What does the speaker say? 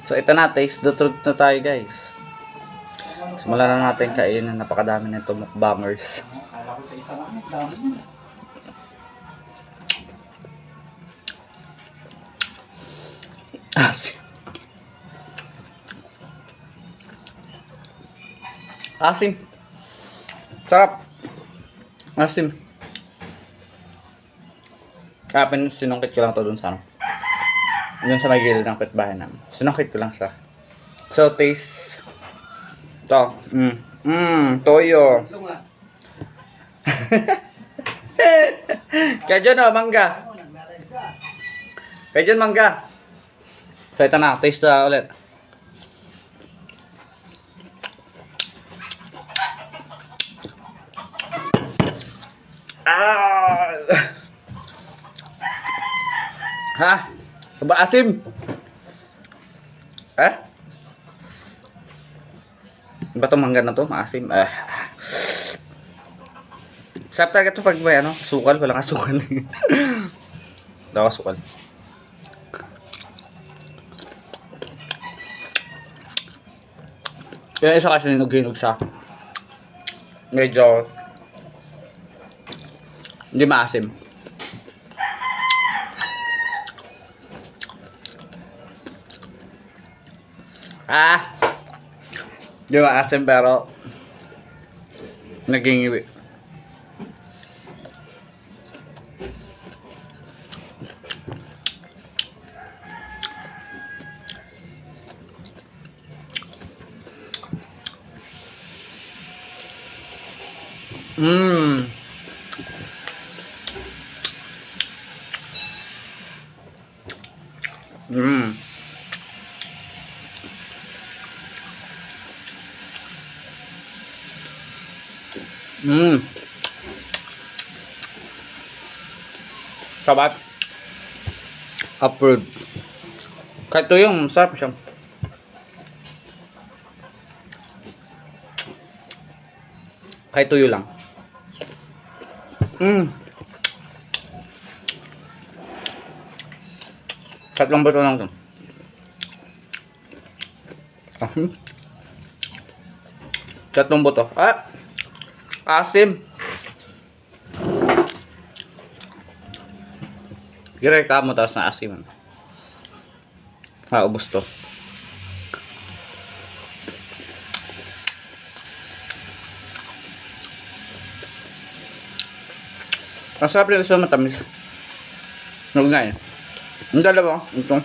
So ito na, taste the truth na tayo guys. Simulan na natin kainin. Napakadami nito mukbangers. Asim. Asim. Sarap. Asim. Kapin, sinungkit ko lang to dun sa ano. Dun sa may gilid ng pitbahay namin. Sinungkit ko lang siya. So, taste. Ito. Toyo. Kaya dyan o, mangga. Kaya dyan, mangga. So, ito na. Taste na ulit. Ha? Ba asim? Ba itong mangga na to? Maasim. Sarap talaga ito pag may ano, sukal. Walang asukal. Daw asukal. Yung isa kasi hinog-hinog siya. Medyo hindi maasim. Hindi maasim pero naging iwi. Sabat. Approved. Kahit ito yung sarap siya. Kahit tuyo lang. Tatlong bato lang ito. Tatlong bato. Asim. Direkta mo tapos na asim. Ubos to. Ang sarap rin sa matamis. Huwag nga eh. Ang dalawa. Ito.